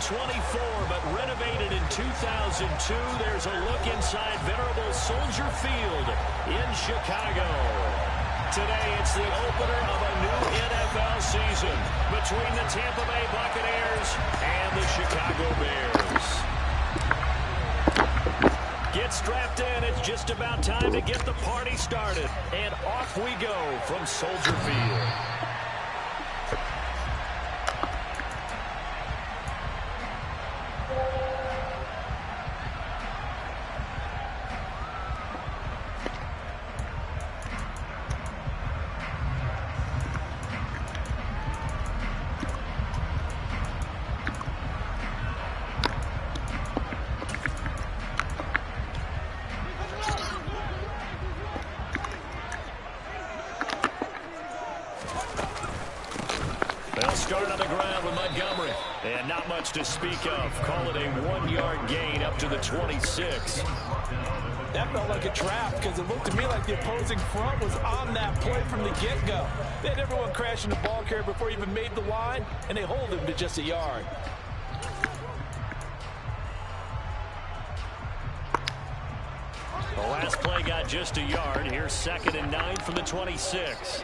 24, but renovated in 2002. There's a look inside venerable Soldier Field in Chicago. Today, it's the opener of a new NFL season between the Tampa Bay Buccaneers and the Chicago Bears. Get strapped in. It's just about time to get the party started. And off we go from Soldier Field. They'll start on the ground with Montgomery. And not much to speak of. Call it a 1-yard gain up to the 26. That felt like a trap because it looked to me like the opposing front was on that play from the get-go. They had everyone crashing the ball carrier before he even made the line, and they hold him to just a yard. The last play got just a yard. Here's 2nd and 9 from the 26.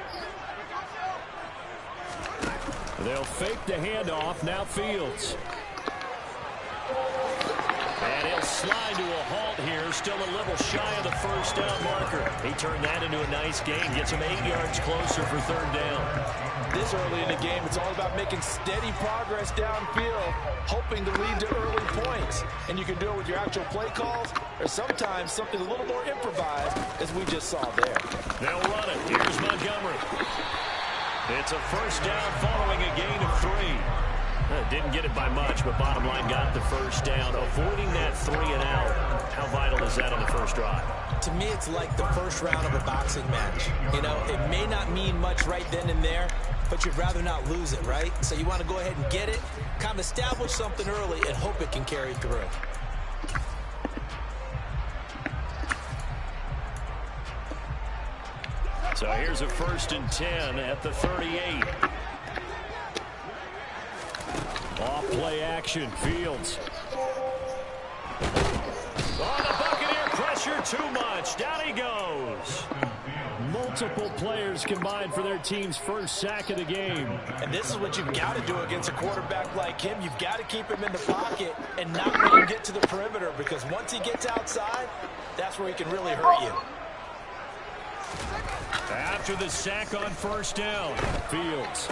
They'll fake the handoff. Now Fields. And he'll slide to a halt here. Still a little shy of the first down marker. He turned that into a nice gain. Gets him 8 yards closer for 3rd down. This early in the game, it's all about making steady progress downfield, hoping to lead to early points. And you can do it with your actual play calls, or sometimes something a little more improvised, as we just saw there. They'll run it. Here's Montgomery. It's a first down following a gain of 3. Didn't get it by much, but bottom line got the first down. Avoiding that 3 and out. How vital is that on the first drive? To me, it's like the first round of a boxing match. You know, it may not mean much right then and there, but you'd rather not lose it, right? So you want to go ahead and get it, kind of establish something early, and hope it can carry through. So here's a 1st and 10 at the 38. Off play action. Fields. Oh, the Buccaneer pressure too much. Down he goes. Multiple players combined for their team's first sack of the game. And this is what you've got to do against a quarterback like him. You've got to keep him in the pocket and not let him get to the perimeter, because once he gets outside, that's where he can really hurt you. After the sack on 1st down, Fields.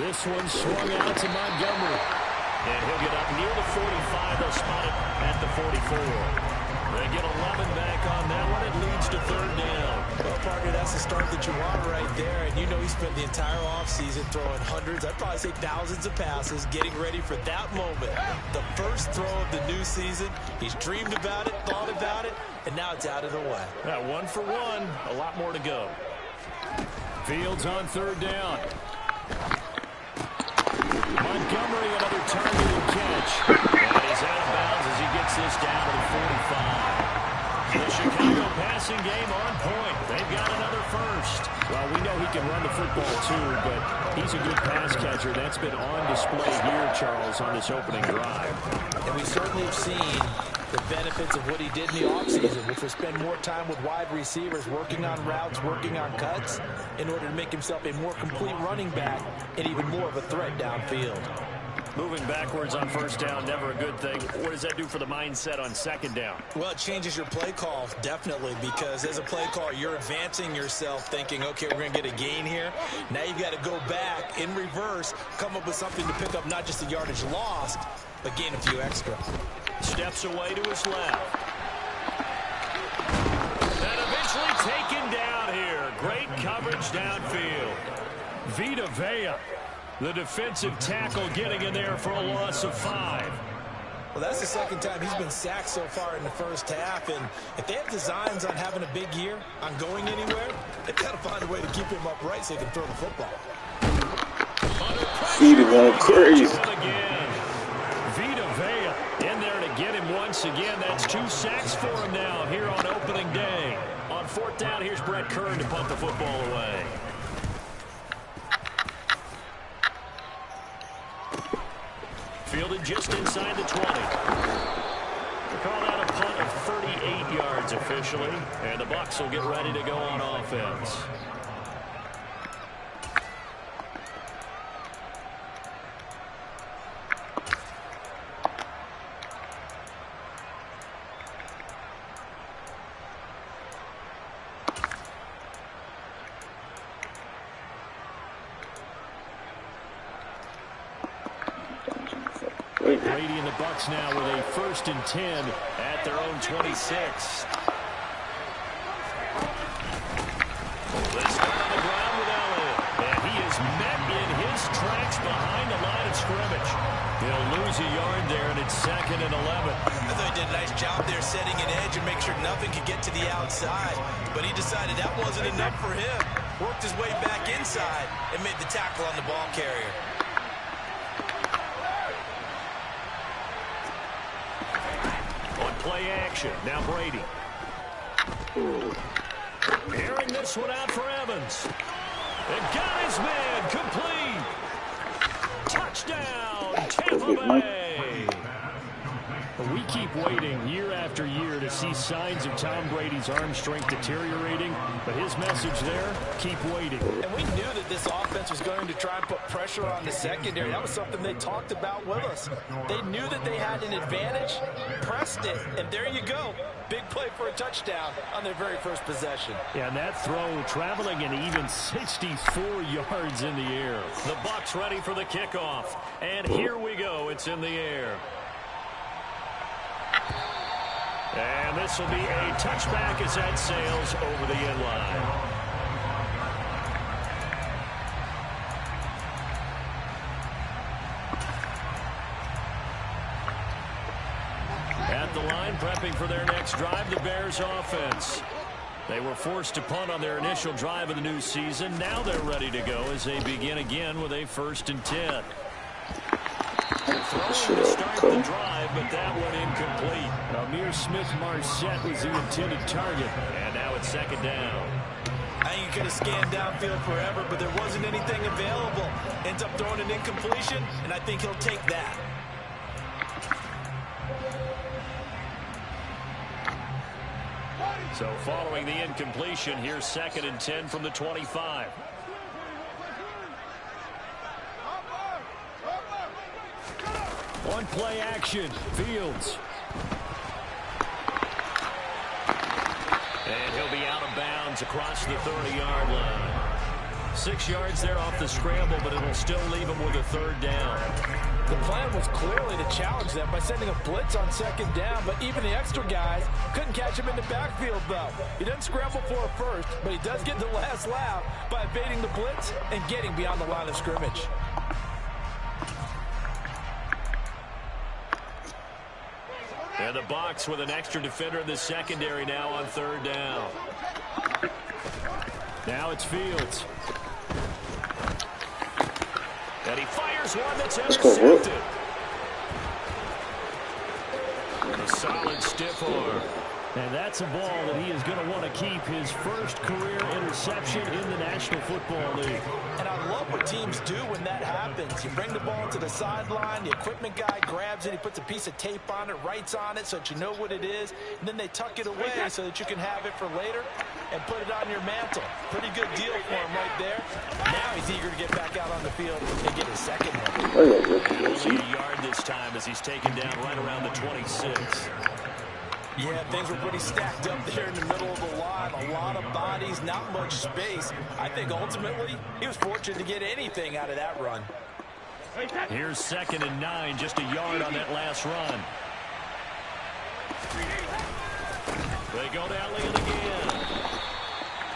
This one swung out to Montgomery. And he'll get up near the 45. They'll spot it at the 44. They get 11 back on that one. It leads to 3rd down. Well, partner, that's the start that you want right there. And you know he spent the entire offseason throwing hundreds, I'd probably say thousands of passes, getting ready for that moment. The first throw of the new season. He's dreamed about it, thought about it, and now it's out of the way. 1 for 1. A lot more to go. Fields on 3rd down. Montgomery, another targeted catch. And he's out of bounds as he gets this down to the 45. The Chicago passing game on point. They've got another first. Well, we know he can run the football too, but he's a good pass catcher. That's been on display here, Charles, on this opening drive. And we certainly have seen the benefits of what he did in the offseason, which was spend more time with wide receivers, working on routes, working on cuts, in order to make himself a more complete running back and even more of a threat downfield. Moving backwards on 1st down, never a good thing. What does that do for the mindset on 2nd down? Well, it changes your play call, definitely, because as a play caller, you're advancing yourself thinking, okay, we're going to get a gain here. Now you've got to go back in reverse, come up with something to pick up not just the yardage lost, but gain a few extra. Steps away to his left. And eventually taken down here. Great coverage downfield. Vita Vea, the defensive tackle, getting in there for a loss of 5. Well, that's the 2nd time he's been sacked so far in the first half, and if they have designs on having a big year, on going anywhere, they've got to find a way to keep him upright so he can throw the football. Vita going crazy. Vita Vea in there to get him once again. That's 2 sacks for him now here on opening day. On 4th down, here's Brett Kern to punt the football away. Fielded Completed just inside the 20. They call that a punt of 38 yards officially, and the Bucs will get ready to go on offense. Brady and the Bucs now with a 1st and 10 at their own 26. They start on the ground with Elliott, and he is met in his tracks behind the line of scrimmage. He'll lose a yard there, and it's 2nd and 11. I thought he did a nice job there setting an edge and make sure nothing could get to the outside. But he decided that wasn't enough for him. Worked his way back inside and made the tackle on the ball carrier. Play action. Now Brady. Airing this one out for Evans. And got his man complete. Touchdown, Tampa Bay. We keep waiting year after year to see signs of Tom Brady's arm strength deteriorating, but his message there, keep waiting. And we knew that this offense was going to try and put pressure on the secondary. That was something they talked about with us. They knew that they had an advantage, pressed it, and there you go. Big play for a touchdown on their very first possession. Yeah, and that throw traveling an even 64 yards in the air. The Bucs ready for the kickoff. And here we go. It's in the air. And this will be a touchback as that sails over the end line. At the line, prepping for their next drive, the Bears offense. They were forced to punt on their initial drive of the new season. Now they're ready to go as they begin again with a 1st and 10. Throwing to start the drive, but that one incomplete. Amir Smith-Marset was the intended target, and now it's 2nd down. I think you could have scanned downfield forever, but there wasn't anything available. Ends up throwing an incompletion, and I think he'll take that. So following the incompletion, here's 2nd and 10 from the 25. On play action, Fields. And he'll be out of bounds across the 30-yard line. 6 yards there off the scramble, but it'll still leave him with a 3rd down. The plan was clearly to challenge them by sending a blitz on 2nd down, but even the extra guys couldn't catch him in the backfield, though. He doesn't scramble for a first, but he does get the last laugh by evading the blitz and getting beyond the line of scrimmage. And the Bucs with an extra defender in the secondary now on 3rd down. Now it's Fields. And he fires one that's intercepted. A solid stiff arm. And that's a ball that he is going to want to keep his first career interception in the National Football League. And I love what teams do when that happens. You bring the ball to the sideline, the equipment guy grabs it, he puts a piece of tape on it, writes on it so that you know what it is, and then they tuck it away so that you can have it for later and put it on your mantle. Pretty good deal for him right there. Now he's eager to get back out on the field and get his 2nd one. Only a yard this time as he's taken down right around the 26. Yeah, things were pretty stacked up there in the middle of the line. A lot of bodies, not much space. I think ultimately he was fortunate to get anything out of that run. Here's 2nd and 9, just a yard on that last run. They go to Elliott again.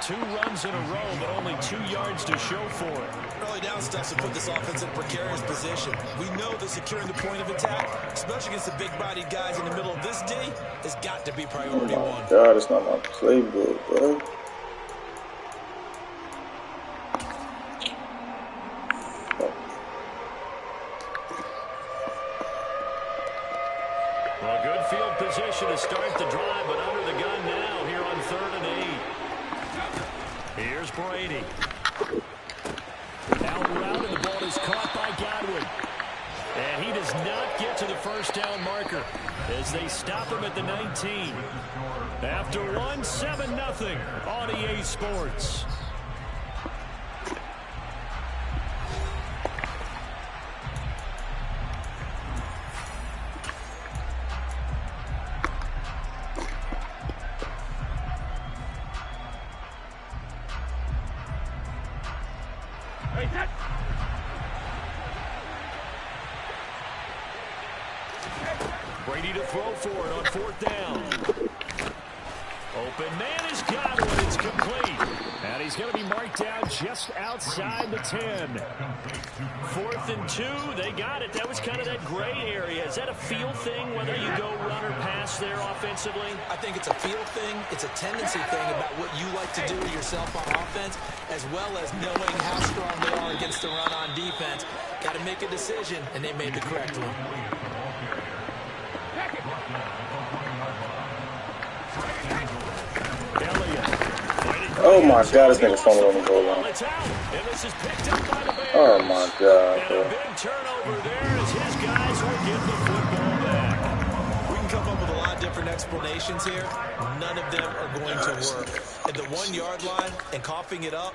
2 runs in a row, but only 2 yards to show for it. Early down stuff to put this offense in a precarious position. We know that securing the point of attack, especially against the big-bodied guys in the middle of this D, has got to be priority one. God, it's not my playbook, bro. Well, good field position to start the drive, but under the gun now here on 3rd and 8. Here's Brady. Out route, and the ball is caught by Godwin. And he does not get to the first down marker as they stop him at the 19. After one, 7-0 on EA Sports. Brady to throw for it on 4th down. Open man has got it. It's complete. And he's going to be marked down just outside the 10. 4th and 2. They got it. That was kind of that gray area. Is that a feel thing, whether you go run or pass there offensively? I think it's a feel thing. It's a tendency thing about what you like to do to yourself on offense, as well as knowing how strong they are against the run on defense. Got to make a decision, and they made the correct one. Oh my God, this nigga's fumbling on the goal line. Oh my God. And a big turnover there as his guys will get the football back. We can come up with a lot of different explanations here. None of them are going to work. At the 1 yard line and coughing it up,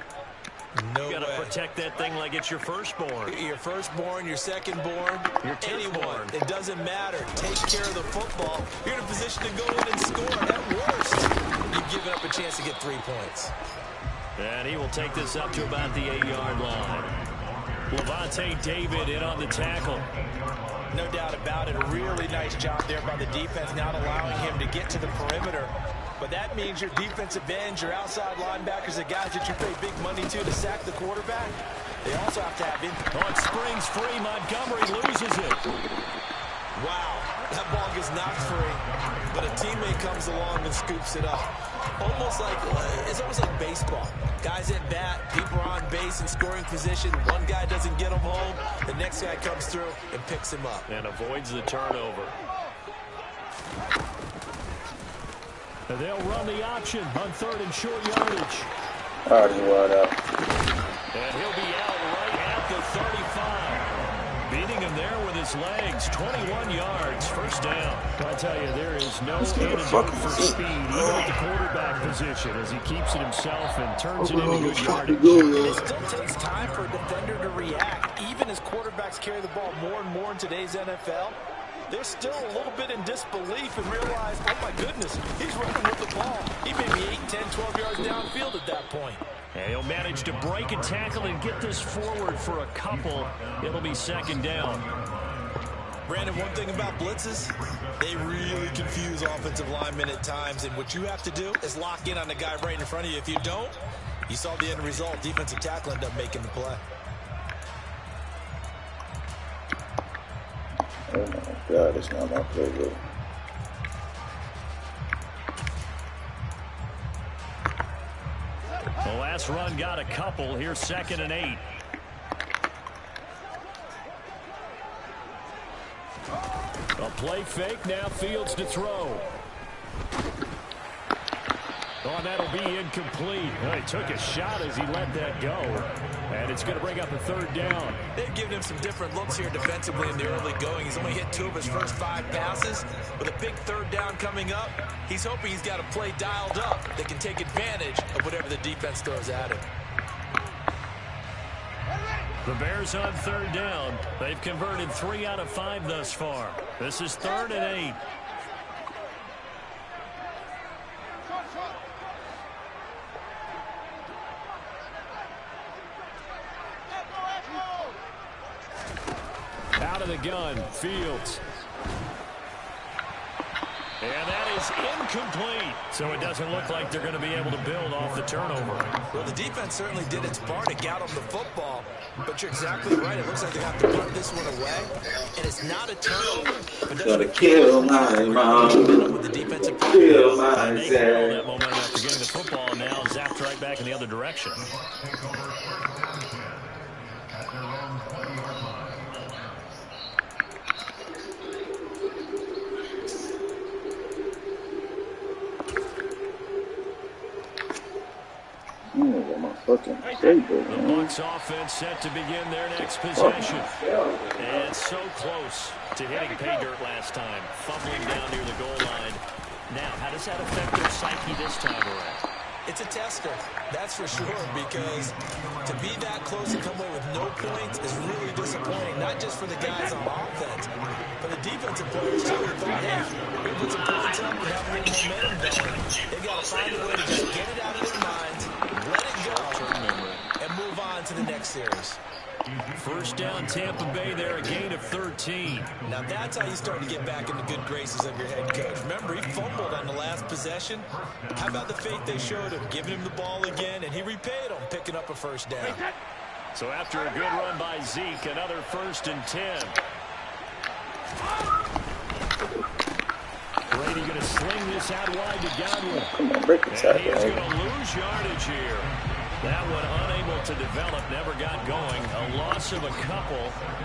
no way. You got to protect that thing like it's your firstborn. Your firstborn, your secondborn, anyone. It doesn't matter. Take care of the football. You're in a position to go in and score. At worst, you've given up a chance to get 3 points. And he will take this up to about the 8-yard line. Levante David in on the tackle. No doubt about it. A really nice job there by the defense, not allowing him to get to the perimeter. But that means your defensive ends, your outside linebackers, the guys that you pay big money to sack the quarterback, they also have to have impact. On springs free, Montgomery loses it. Wow, that ball gets knocked free, but a teammate comes along and scoops it up. It's almost like baseball. Guys at bat, people are on base in scoring position. One guy doesn't get him home, the next guy comes through and picks him up. And avoids the turnover. And they'll run the option on 3rd and short yardage. Oh, he wide out. And he'll be out right at the 35. Beating him there with his legs. 21 yards, first down. I tell you, there is no antidote for speed, even at the quarterback position, as he keeps it himself and turns it into good yardage. It still takes time for a defender to react, even as quarterbacks carry the ball more and more in today's NFL. They're still a little bit in disbelief and realize, oh my goodness, he's running with the ball. He may be 8, 10, 12 yards downfield at that point. And he'll manage to break a tackle and get this forward for a couple. It'll be 2nd down. Brandon, one thing about blitzes, they really confuse offensive linemen at times, and what you have to do is lock in on the guy right in front of you. If you don't, you saw the end result. Defensive tackle ended up making the play. Oh my God, it's not my playbook. The last run got a couple. Here's 2nd and 8. A play fake, now Fields to throw. Oh, and that'll be incomplete. Well, he took a shot as he let that go. And it's going to bring up a 3rd down. They've given him some different looks here defensively in the early going. He's only hit 2 of his first 5 passes. With a big 3rd down coming up, he's hoping he's got a play dialed up that can take advantage of whatever the defense throws at him. The Bears on 3rd down. They've converted 3 out of 5 thus far. This is 3rd and 8. Out of the gun, Fields. And that is incomplete. So it doesn't look like they're going to be able to build off the turnover. Well, the defense certainly did its part to get them the football. But you're exactly right. It looks like they have to punt this one away. And it's not a turnover. But Gotta kill my mom. With the defensive Kill my they control that momentum after getting the football, and now zapped right back in the other direction. my fucking playbook, The man. Bucs offense set to begin their next possession. And so close to hitting pay dirt last time. Fumbling down near the goal line. Now, how does that affect their psyche this time around? It's a tester, that's for sure, because to be that close and come away with no points is really disappointing, not just for the guys on offense, but the defensive players too. Thought, hey, we put some points up, we have a little momentum going. They got to find a way to just get it out of their minds, let it go, and move on to the next series. First down, Tampa Bay there, a gain of 13. Now that's how you start to get back in the good graces of your head coach. Remember, he fumbled on the last possession. How about the faith they showed him, giving him the ball again, and he repaid them, picking up a first down. So after a good run by Zeke, another 1st and 10. Brady going to sling this out wide to Godwin. Come on, break the And tackle. he is going to lose yardage here. That one unable to develop, never got going. A loss of a couple,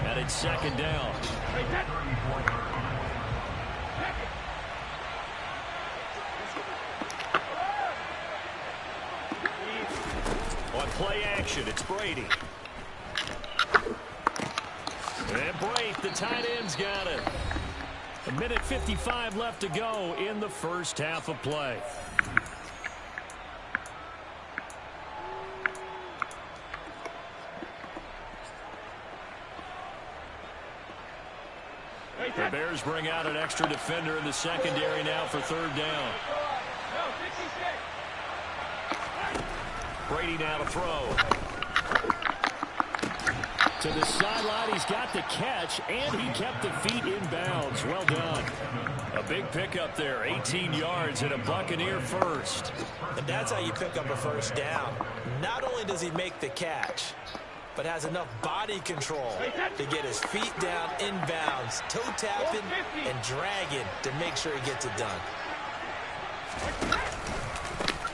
and it's 2nd down. On play action, it's Brady. And Brady, the tight end's got it. 1:55 left to go in the first half of play. The Bears bring out an extra defender in the secondary now for 3rd down. Brady now to throw. To the sideline, he's got the catch, and he kept the feet in bounds. Well done. A big pickup there, 18 yards and a Buccaneer first. And that's how you pick up a first down. Not only does he make the catch, but has enough body control to get his feet down inbounds, toe tapping and dragging to make sure he gets it done.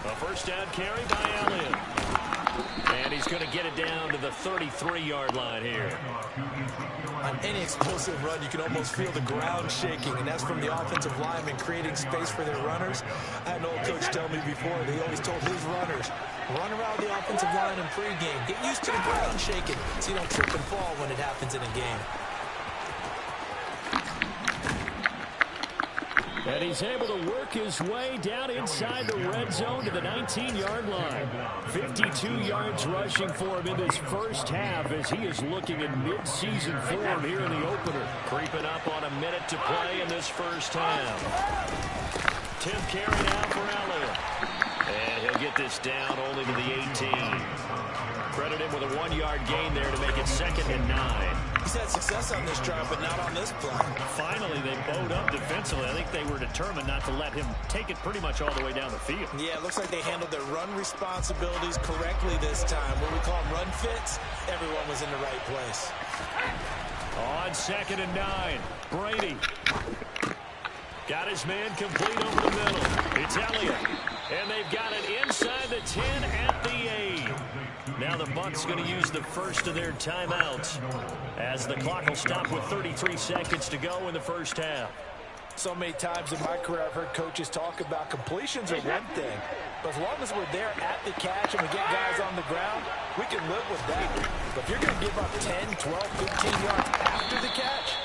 A first down carry by Allen. And he's going to get it down to the 33-yard line here. On any explosive run, you can almost feel the ground shaking, and that's from the offensive linemen creating space for their runners. I had an old coach tell me before, they always told his runners, run around the offensive line in pregame. Get used to the ground shaking so you don't trip and fall when it happens in a game. And he's able to work his way down inside the red zone to the 19-yard line. 52 yards rushing for him in this first half as he is looking in mid-season form here in the opener. Creeping up on a minute to play in this first half. 10th carry now for Elliott. And he'll get this down only to the 18. Credit him with a 1-yard gain there to make it 2nd and 9. He's had success on this drive, but not on this play. Finally, they bowed up defensively. I think they were determined not to let him take it pretty much all the way down the field. Yeah, it looks like they handled their run responsibilities correctly this time. What we call them run fits, everyone was in the right place. On 2nd and 9, Brady. Got his man complete over the middle. It's Elliott. And they've got it inside the 10 at the 8. Now the Bucs going to use the first of their timeouts as the clock will stop with 33 seconds to go in the first half. So many times in my career I've heard coaches talk about completions are one thing, but as long as we're there at the catch and we get guys on the ground, we can live with that. But if you're going to give up 10, 12, 15 yards after the catch,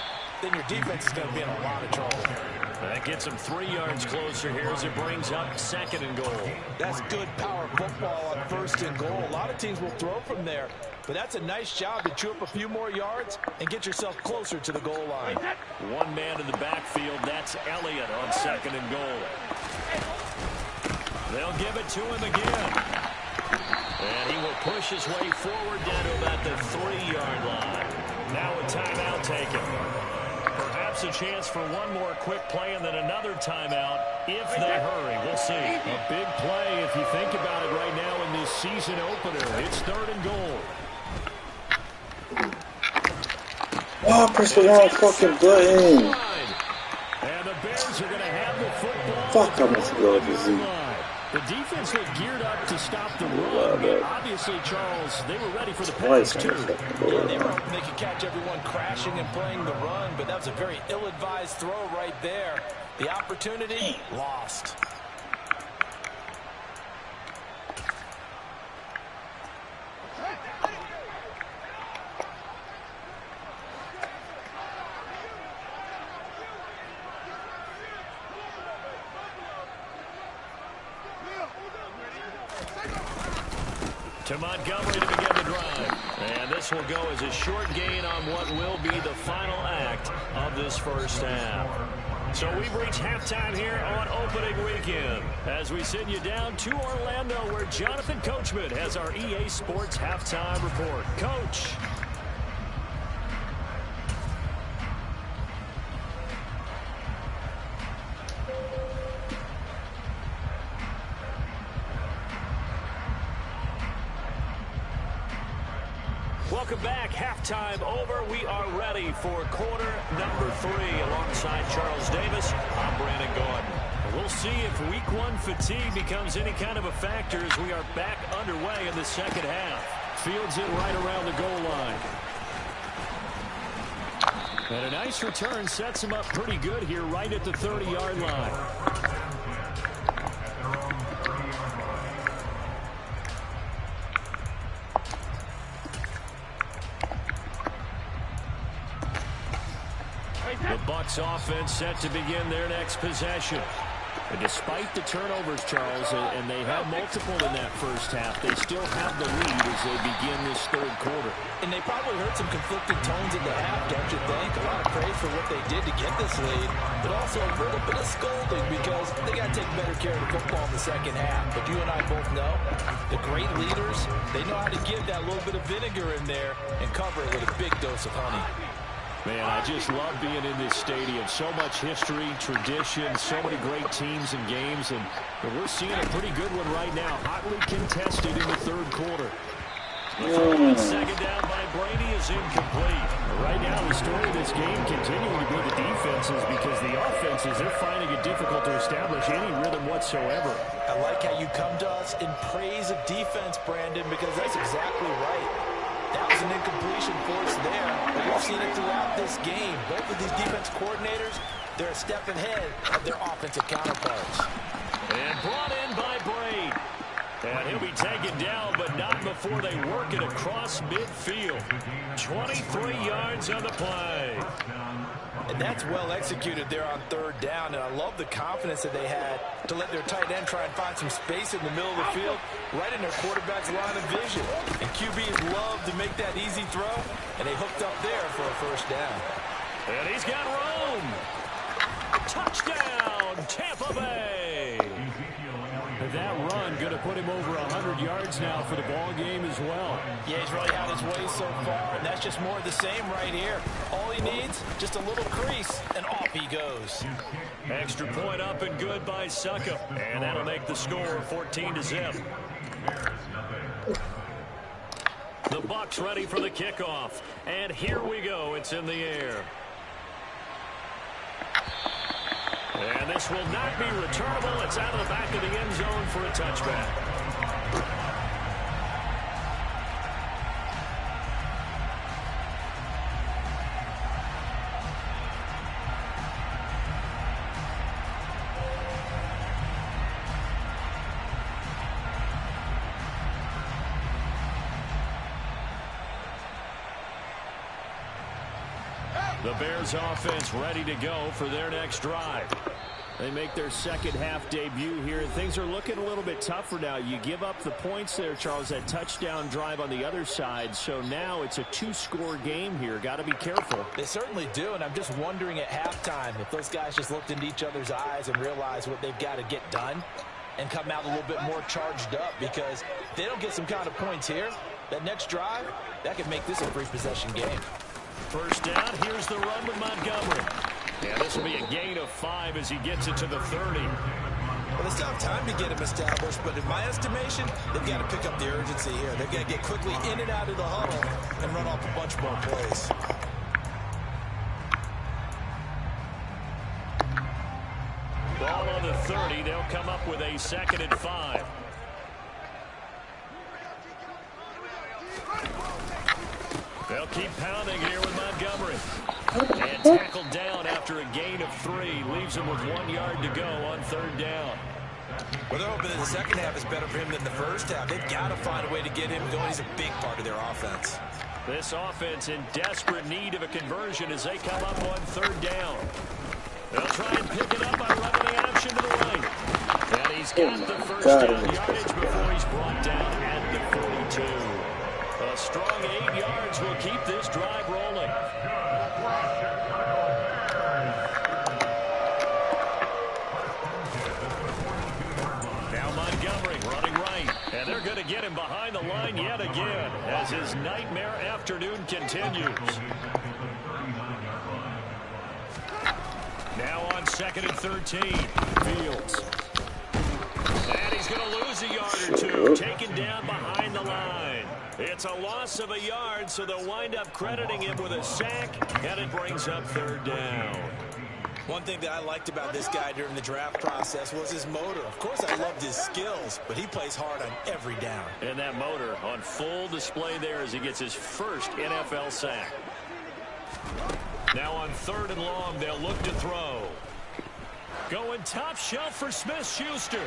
then your defense is going to be in a lot of trouble. That gets him 3 yards closer here as it brings up 2nd and goal. That's good power football on 1st and goal. A lot of teams will throw from there, but that's a nice job to chew up a few more yards and get yourself closer to the goal line. One man in the backfield, that's Elliott on 2nd and goal. They'll give it to him again. And he will push his way forward down to about the 3-yard line. Now a timeout taken. Perhaps a chance for one more quick play and then another timeout if they hurry. We'll see. A big play if you think about it right now in this season opener. It's 3rd and goal. Oh, press the wrong fucking button. And the Bears are going to have the football. Fuck, I must go with the Z. The defense looked geared up to stop the run. But obviously, Charles, they were ready for the pass, too. Yeah, they were hoping they could catch everyone crashing and playing the run, but that was a very ill-advised throw right there. The opportunity lost. To Montgomery to begin the drive. And this will go as a short gain on what will be the final act of this first half. So we've reached halftime here on opening weekend as we send you down to Orlando where Jonathan Coachman has our EA Sports halftime report. Coach. Welcome back. Halftime over. We are ready for quarter number 3 alongside Charles Davis. I'm Brandon Gordon. We'll see if week 1 fatigue becomes any kind of a factor as we are back underway in the second half. Fields it right around the goal line. And a nice return sets him up pretty good here right at the 30-yard line. The Bucs offense set to begin their next possession. And despite the turnovers, Charles, and they had multiple in that first half, they still have the lead as they begin this third quarter. And they probably heard some conflicting tones in the half, don't you think? A lot of praise for what they did to get this lead, but also a little bit of scolding because they got to take better care of the football in the second half. But you and I both know the great leaders, they know how to give that little bit of vinegar in there and cover it with a big dose of honey. Man, I just love being in this stadium. So much history, tradition, so many great teams and games, and we're seeing a pretty good one right now. Hotly contested in the third quarter. Second down by Brady is incomplete. Right now, the story of this game continuing to be the defenses because the offenses, they're finding it difficult to establish any rhythm whatsoever. I like how you come to us in praise of defense, Brandon, because that's exactly right. That was an incompletion force there, but we've seen it throughout this game. Both of these defense coordinators, they're a step ahead of their offensive counterparts. And brought in by Braid. And he'll be taken down, but not before they work it across midfield. 23 yards on the play. And that's well executed there on third down, and I love the confidence that they had to let their tight end try and find some space in the middle of the field, right in their quarterback's line of vision. And QBs love to make that easy throw, and they hooked up there for a first down. And he's got room. Touchdown, Tampa Bay. That run going to put him over 100 yards now for the ball game as well. Yeah, he's really had his way so far, and that's just more of the same right here. All he needs, just a little crease, and off he goes. Extra point up and good by Suckup, and that'll make the score 14-0. The Bucs ready for the kickoff, and here we go. It's in the air. And this will not be returnable. It's out of the back of the end zone for a touchback. The Bears offense ready to go for their next drive. They make their second half debut here. Things are looking a little bit tougher now. You give up the points there, Charles, that touchdown drive on the other side. So now it's a 2-score game here. Got to be careful. They certainly do, and I'm just wondering at halftime if those guys just looked into each other's eyes and realized what they've got to get done and come out a little bit more charged up, because if they don't get some kind of points here, that next drive, that could make this a free possession game. First down, here's the run with Montgomery. Yeah, this will be a gain of 5 as he gets it to the 30. Well, they still have time to get him established, but in my estimation, they've got to pick up the urgency here. They've got to get quickly in and out of the huddle and run off a bunch more plays. Ball on the 30. They'll come up with a 2nd and 5. They'll keep pounding here with Montgomery. And tackled down after a gain of 3. Leaves him with 1 yard to go on third down. Well, they're hoping that the second half is better for him than the first half. They've got to find a way to get him going. He's a big part of their offense. This offense in desperate need of a conversion as they come up on third down. They'll try and pick it up by running the option to the right. And he's got the first down yardage before he's brought down at the 42. strong 8 yards will keep this drive rolling. Now Montgomery running right. And they're going to get him behind the line yet again as his nightmare afternoon continues. Now on 2nd and 13. Fields. And he's going to lose a yard or two. Taken down behind the line. It's a loss of a yard, so they'll wind up crediting him with a sack, and it brings up 3rd down. One thing that I liked about this guy during the draft process was his motor. Of course, I loved his skills, but he plays hard on every down. And that motor on full display there as he gets his first NFL sack. Now on 3rd and long, they'll look to throw. Going top shelf for Smith-Schuster.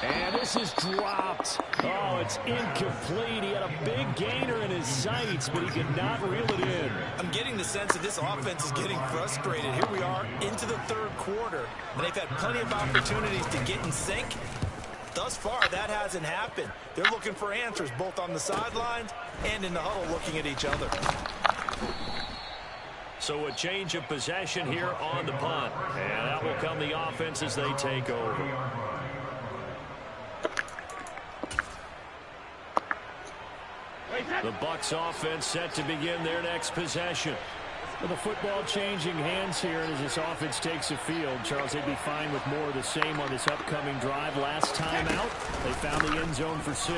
And this is dropped. Oh, it's incomplete. He had a big gainer in his sights, but he could not reel it in. I'm getting the sense that this offense is getting frustrated. Here we are into the 3rd quarter, and they've had plenty of opportunities to get in sync. Thus far, that hasn't happened. They're looking for answers both on the sidelines and in the huddle looking at each other. So a change of possession here on the punt. And that will come the offense as they take over. The Bucs offense set to begin their next possession. With the football changing hands here as this offense takes the field, Charles, they'd be fine with more of the same on this upcoming drive. Last time out, they found the end zone for 6.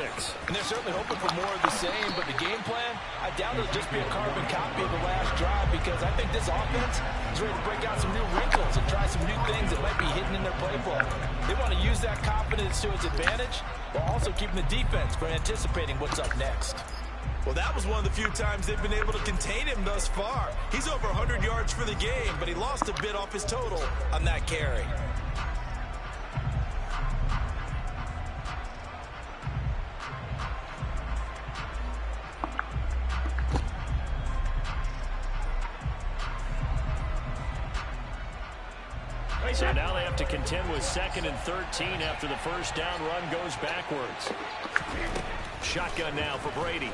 And they're certainly hoping for more of the same, but the game plan, I doubt it'll just be a carbon copy of the last drive, because I think this offense is ready to break out some new wrinkles and try some new things that might be hidden in their playbook. They want to use that confidence to its advantage while also keeping the defense from anticipating what's up next. Well, that was one of the few times they've been able to contain him thus far. He's over 100 yards for the game, but he lost a bit off his total on that carry. So now they have to contend with 2nd and 13 after the first down run goes backwards. Shotgun now for Brady.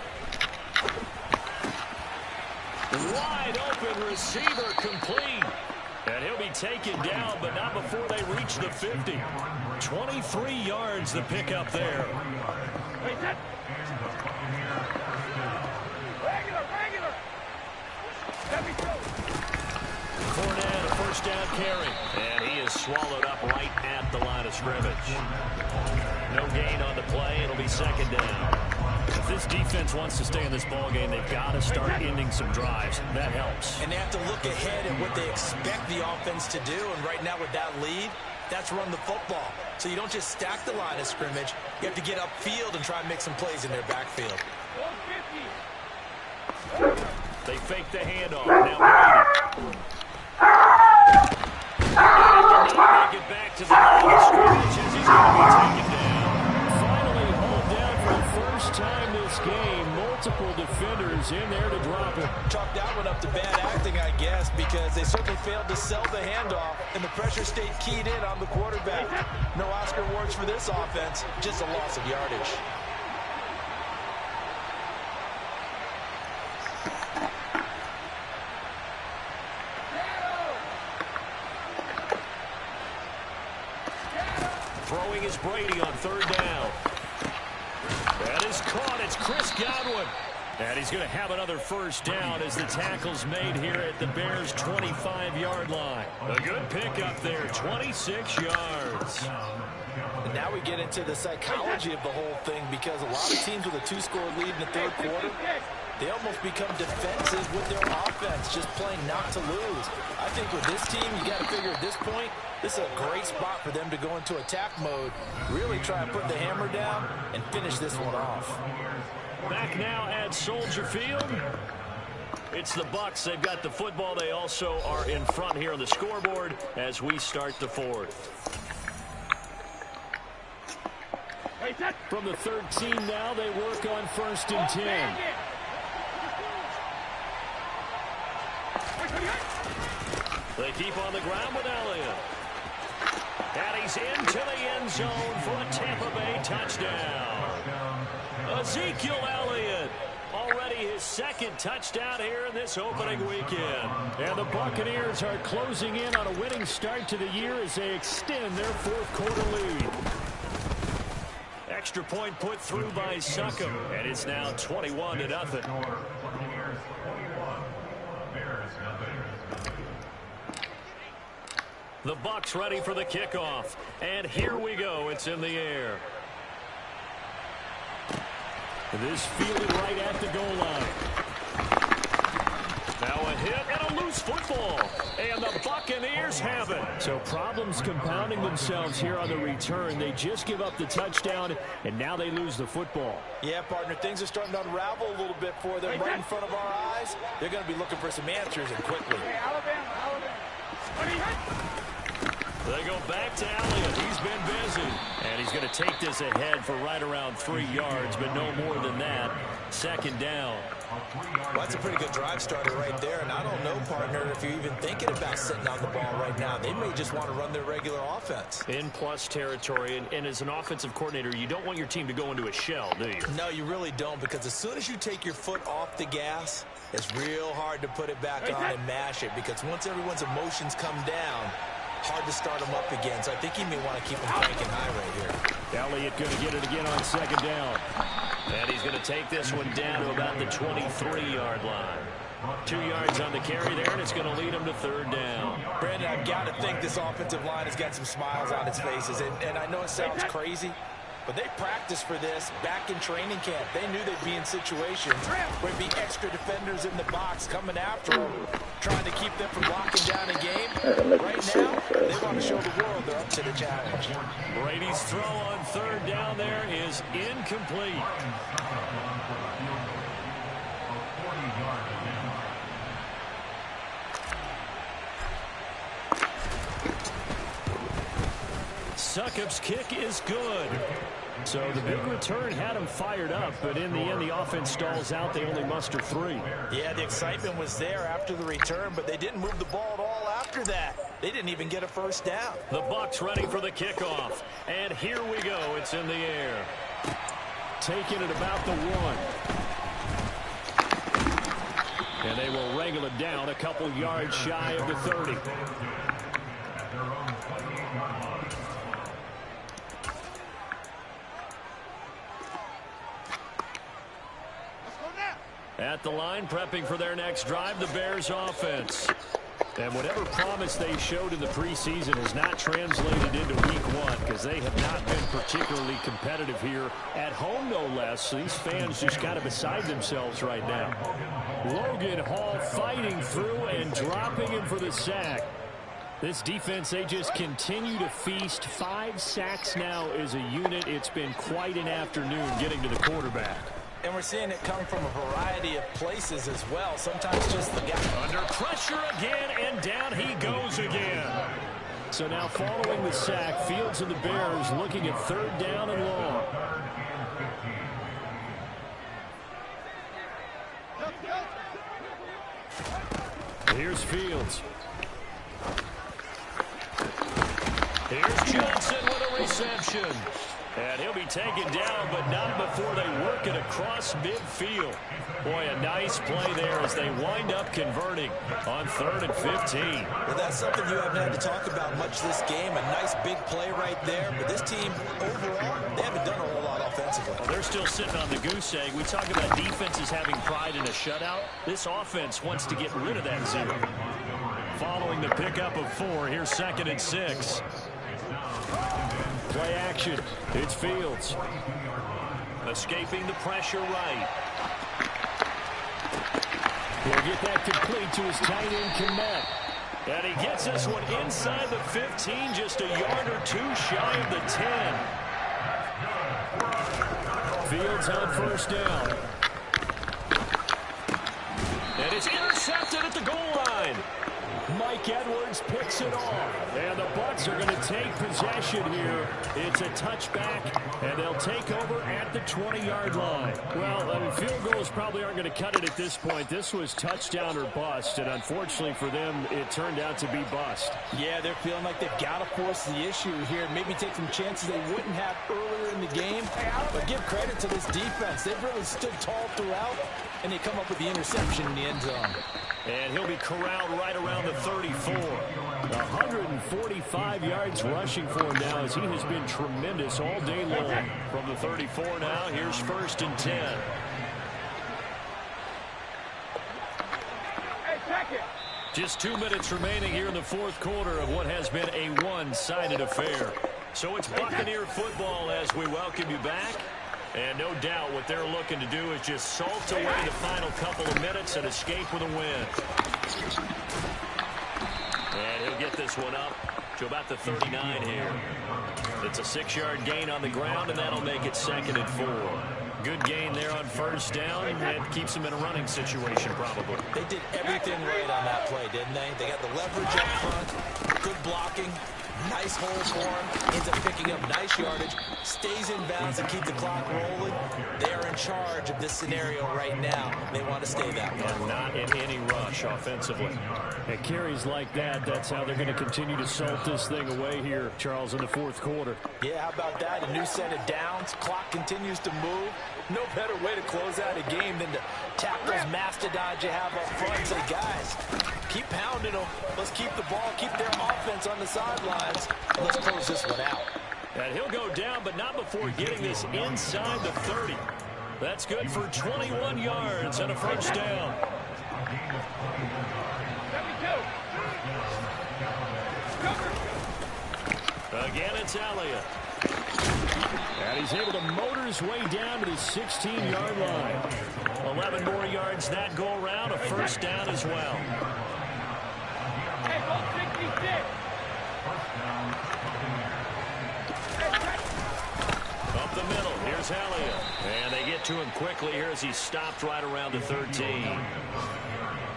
Wide open receiver complete. And he'll be taken down, but not before they reach the 50. 23 yards the pickup there. Fournette, a first down carry. And he is swallowed up right at the line of scrimmage. No gain on the play. It'll be 2nd down. If this defense wants to stay in this ballgame, they've got to start ending some drives. That helps. And they have to look ahead at what they expect the offense to do. And right now with that lead, that's run the football. So you don't just stack the line of scrimmage. You have to get upfield and try and make some plays in their backfield. They fake the handoff. Now Brady. And make it back to the line of scrimmage as he's going to be taken down. Finally hauled down for the first time this game. Multiple defenders in there to drop him. Chalk that one up to bad acting, I guess, because they certainly failed to sell the handoff, and the pressure stayed keyed in on the quarterback. No Oscar awards for this offense, just a loss of yardage. Throwing is Brady on 3rd down. That is caught. It's Chris Godwin. And he's going to have another first down as the tackle's made here at the Bears' 25-yard line. A good pickup there, 26 yards. And now we get into the psychology of the whole thing, because a lot of teams with a 2-score lead in the 3rd quarter, they almost become defensive with their offense, just playing not to lose. I think with this team, you got to figure at this point, this is a great spot for them to go into attack mode, really try and put the hammer down and finish this one off. Back now at Soldier Field. It's the Bucs. They've got the football. They also are in front here on the scoreboard as we start the 4th. From the 13 now, they work on 1st and 10. They keep on the ground with Elliott. And he's into the end zone for a Tampa Bay touchdown. Ezekiel Elliott. Already his second touchdown here in this opening weekend. And the Buccaneers are closing in on a winning start to the year as they extend their fourth quarter lead. Extra point put through by Succop, and it's now 21-0. The Bucs ready for the kickoff. And here we go. It's in the air. This fielded right at the goal line. Now a hit and a loose football. And the Buccaneers have it. So problems compounding themselves here on the return. They just give up the touchdown, and now they lose the football. Yeah, partner, things are starting to unravel a little bit for them right in front of our eyes. They're going to be looking for some answers, and quickly. They go back to Elliott. He's been busy. And he's going to take this ahead for right around 3 yards, but no more than that. Second down. Well, that's a pretty good drive starter right there. And I don't know, partner, if you're even thinking about sitting on the ball right now. They may just want to run their regular offense. In plus territory. And as an offensive coordinator, you don't want your team to go into a shell, do you? No, you really don't, because as soon as you take your foot off the gas, it's real hard to put it back on and mash it, because once everyone's emotions come down, hard to start them up again. So I think he may want to keep them cranking high right here. Elliott going to get it again on second down. And he's going to take this one down to about the 23-yard line. 2 yards on the carry there, and it's going to lead him to third down. Brandon, I've got to think this offensive line has got some smiles on its faces. And I know it sounds crazy, but they practiced for this back in training camp. They knew they'd be in situations where there'd be extra defenders in the box coming after them, trying to keep them from locking down a game. Right now, they want to show the world they're up to the challenge. Brady's throw on third down there is incomplete. Succop's kick is good. So the big return had him fired up, but in the end, the offense stalls out. They only muster 3. Yeah, the excitement was there after the return, but they didn't move the ball at all after that. They didn't even get a first down. The Bucs ready for the kickoff. And here we go. It's in the air. Taking it about the 1. And they will wrangle it down a couple yards shy of the 30. At the line, prepping for their next drive, the Bears offense. And whatever promise they showed in the preseason has not translated into week 1, because they have not been particularly competitive here at home, no less. So these fans just kind of beside themselves right now. Logan Hall fighting through and dropping him for the sack. This defense, they just continue to feast. 5 sacks now as a unit. It's been quite an afternoon getting to the quarterback. And we're seeing it come from a variety of places as well. Sometimes just the guy. Under pressure again, and down he goes again. So now following the sack, Fields and the Bears looking at third down and long. Here's Fields. Here's Johnson with a reception. And he'll be taken down, but not before they work it across midfield. Boy, a nice play there as they wind up converting on 3rd and 15. Well, that's something you haven't had to talk about much this game. A nice big play right there. But this team, overall, they haven't done a whole lot offensively. Well, they're still sitting on the goose egg. We talk about defenses having pride in a shutout. This offense wants to get rid of that 0. Following the pickup of 4, here's 2nd and 6. Play action. It's Fields. Escaping the pressure right. He'll get that complete to his tight end, Kmet. And he gets this one inside the 15, just a yard or 2 shy of the 10. Fields on first down. And it's intercepted at the goal line. Mike Edwards picks it off. And the Bucs Giants are going to take possession here. It's a touchback, and they'll take over at the 20-yard line. Well, I mean, field goals probably aren't going to cut it at this point. This was touchdown or bust, and unfortunately for them, it turned out to be bust. Yeah, they're feeling like they've got to force the issue here. Maybe take some chances they wouldn't have earlier in the game. But give credit to this defense. They've really stood tall throughout, and they come up with the interception in the end zone. And he'll be corralled right around the 34. 145 yards rushing for him now as he has been tremendous all day long. From the 34 now, here's 1st and 10. Just 2 minutes remaining here in the 4th quarter of what has been a one-sided affair. So it's Buccaneer football as we welcome you back. And no doubt what they're looking to do is just salt away the final couple of minutes and escape with a win. And he'll get this one up to about the 39 here. It's a 6-yard gain on the ground, and that'll make it 2nd and 4. Good gain there on 1st down, and keeps them in a running situation probably. They did everything right on that play, didn't they? They got the leverage up front, good blocking, nice hole for him, ends up picking up nice yardage, stays in bounds to keep the clock rolling. They are in charge of this scenario right now. They want to stay that way. And not in any rush offensively. At carries like that, that's how they're going to continue to salt this thing away here, Charles, in the 4th quarter. Yeah, how about that? A new set of downs. Clock continues to move. No better way to close out a game than to tap those mastodons you have up front and say, guys, keep pounding them. Let's keep the ball, keep their offense on the sidelines. Let's close this one out. And he'll go down, but not before getting this inside the 30. That's good for 21 yards and a 1st down. Again, it's Elliott. And he's able to motor his way down to the 16-yard line. 11 more yards that go around, a 1st down as well. Up the middle, here's Elliott. And they get to him quickly here as he's stopped right around the 13.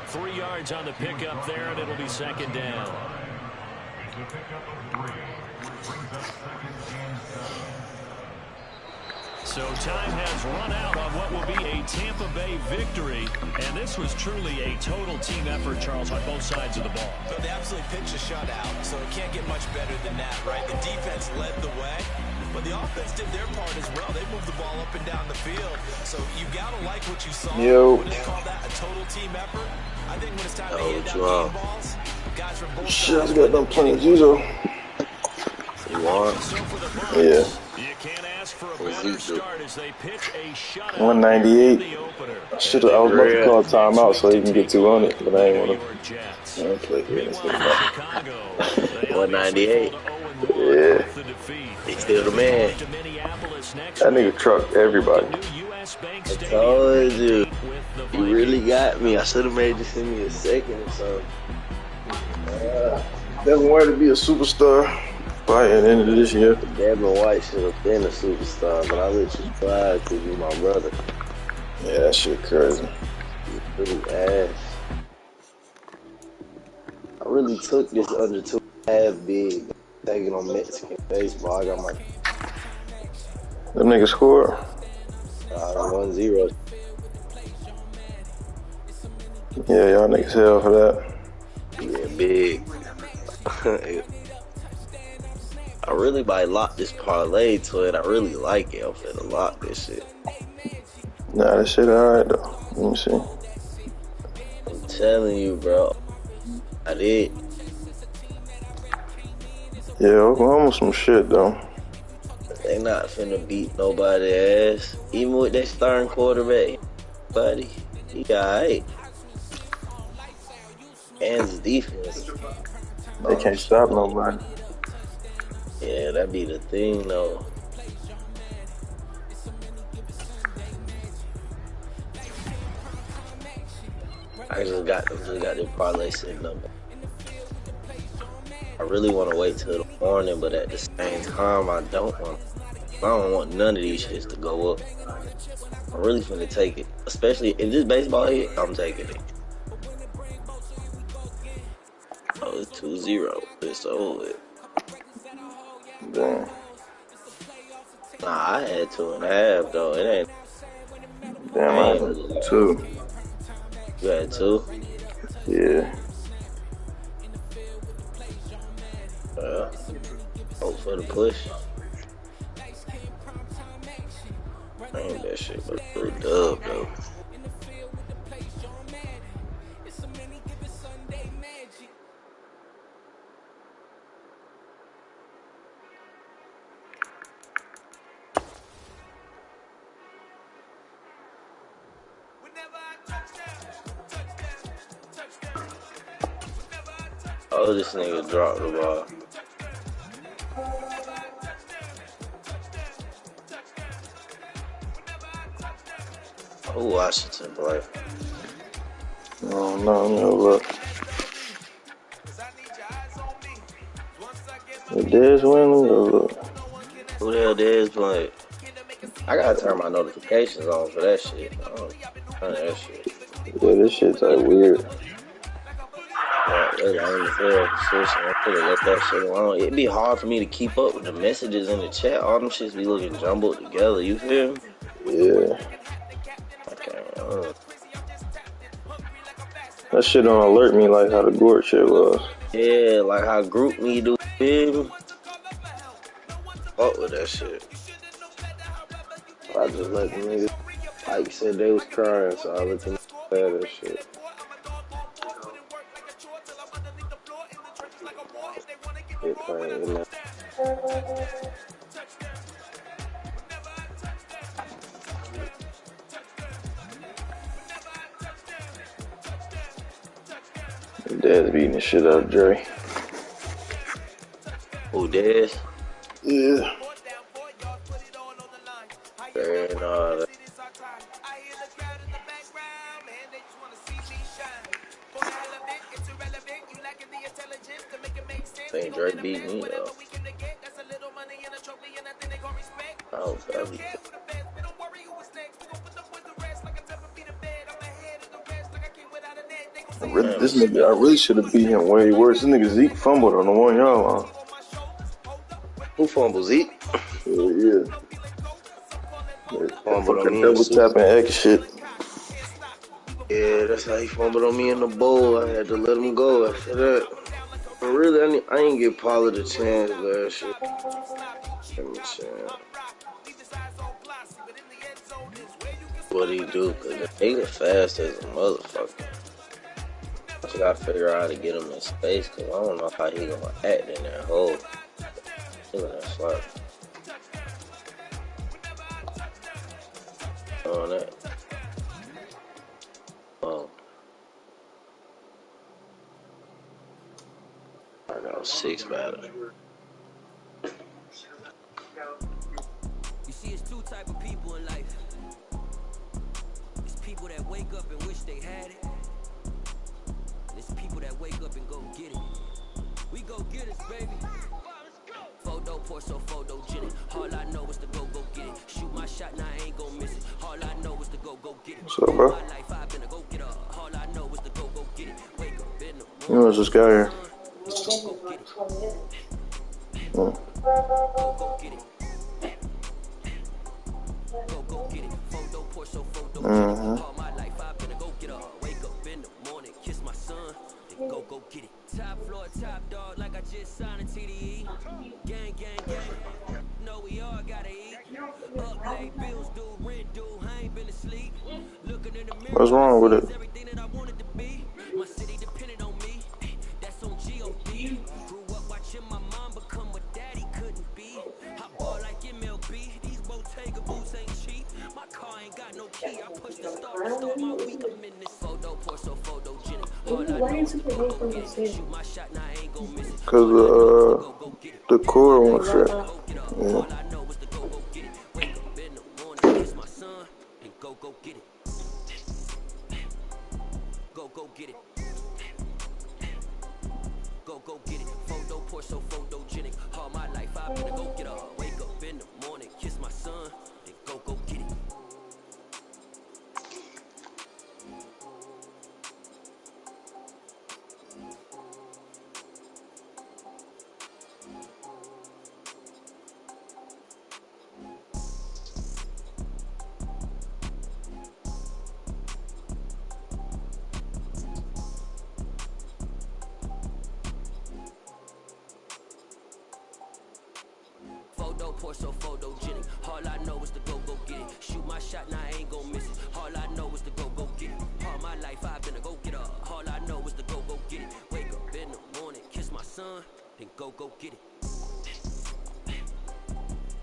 3 yards on the pickup there, and it'll be 2nd down. So time has run out on what will be a Tampa Bay victory. And this was truly a total team effort, Charles, on both sides of the ball. But they absolutely pitched a shutout, so it can't get much better than that, right? The defense led the way, but the offense did their part as well. They moved the ball up and down the field. So you got to like what you saw. Yo. Would they call that a total team effort? I think when it's time to hand out game balls, guys from both Shit, I sides got them playing Judo. So for the Bucs, Yeah. you can't ask for a better start as they pitch a shutout 198. in the opener. I was about to call timeout so he can get 200, but I ain't want to play here. 198. Yeah. He's still the man. That nigga trucked everybody. I told you. You really got me. I should have made you send me a second or something. Devin White to be a superstar by the end of this year. Devin White should have been a superstar, but I let you slide because you're my brother. Yeah, that shit crazy. You pretty ass. I really took this under 2.5 big. Taking on Mexican baseball. I got my Them niggas scored. 1-0. Yeah, y'all niggas hell for that. Yeah, big. I really might lock this parlay to it. I really like it. I'm finna lock this shit. Nah, that shit alright though. Let me see. I'm telling you, bro. I did. Yeah, Oklahoma some shit though. They not finna beat nobody ass. Even with that starting quarterback, buddy, he alright. And his defense. They can't stop nobody. Yeah, that be the thing though. I just got the parlay sitting up. I really want to wait till the morning, but at the same time, I don't want none of these shits to go up. I'm really finna take it, especially if this baseball hit. I'm taking it. Oh, it's 2-0. It's over. Damn. Nah, I had 2.5 though. It ain't. Damn, I I ain't had really. 2. You had 2. Yeah. Yeah. Hope for the push. I ain't that shit, but a dub though. Oh, this nigga dropped the ball. Who Washington play? No, no, look. The Dez winning, look. Who the hell Dez play? I gotta turn my notifications on for that shit. I don't turn that shit. Yeah, this shit's like weird. Yeah, they lame as hell for switching. I could've left that shit alone. It'd be hard for me to keep up with the messages in the chat. All them shits be looking jumbled together. You feel me? Yeah. I can't. That shit don't alert me like how the Gort shit was. Yeah, like how Group Me do. Feel me? Fuck with that shit. I just let the niggas. Like said they was crying, so I let them play that shit. They playing, you know. Dad's beating the shit out of Dre. Who Dez? Yeah. And I think Drake beat me though. I hope so. This nigga, I really should have beat him way worse. This nigga Zeke fumbled on the 1 yard line. Who fumbled Zeke? Yeah. That Fumbled on fucking me in the double Super. tapping X shit. Yeah, that's how he fumbled on me in the bowl. I had to let him go after that. But really, I ain't give Pollard a chance last year. Give him a chance. What he do? Cause the nigga fast as a motherfucker. I just gotta figure out how to get him in space. Cause I don't know how he gonna act in that hole. Look at that slap. On that. Oh. I got 6 batters. You see, it's two type of people in life. It's people that wake up and wish they had it. And it's people that wake up and go get it. We go get it, baby. Photo pour so photogenic. All I know is to go get it. Shoot my shot, now I ain't gon' miss it. All I know is to go get it. What's up, bro? My life, I've been a go get it. All I know is to go get it. Wake up in the morning. You know, this guy here. Go get it. Mm. Go get it. Go get it. Photo pour so photogenic. All my life I've been a go get up. Wake up in the morning, kiss my son, then go get it. Top floor, top dog, like I just signed a TDE. Gang, gang, gang. No, we all gotta eat. Up late, bills due, rent due. I ain't been asleep. Looking in the mirror, What's wrong with it? everything that I wanted to be. My city depended on me. That's on G.O.D. Grew up watching my mom become what daddy couldn't be. I ball like MLB. These Bottega boots ain't cheap. My car ain't got no key. I push the start to start my week. I'm in this photo pour so photogenic. All I know is to go get it. Shoot my shot, now I ain't gon' miss it. Cause the core one shit. Yeah. All I know is to go get it. Wake up in the morning, kiss my son, and go get it. Go get it. Go get it. Photo pour so photogenic. All my life I've been a go get up. Wake up in the morning, kiss my son, then go get it. pour so photogenic. All I know is to go get it. Shoot my shot, now I ain't gon' miss it. All I know is to go get it. All my life I've been a go-getter. All I know is to go get it. Wake up in the morning, kiss my son, then go get it.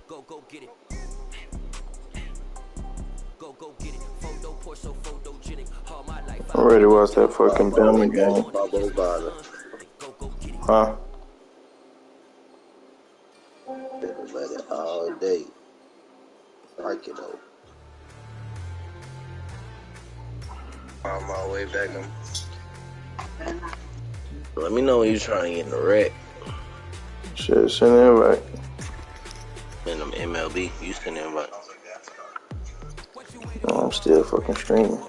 Go get it. Go get it. Photo pour so photogenic. All my life I'm ready to watch that fucking Bama game. Go get it. Huh? Let it all day. Like it though. On my way back. Let me know when you're trying to get in the wreck. Shit, send it right. In them MLB, you send it right. No, I'm still fucking streaming.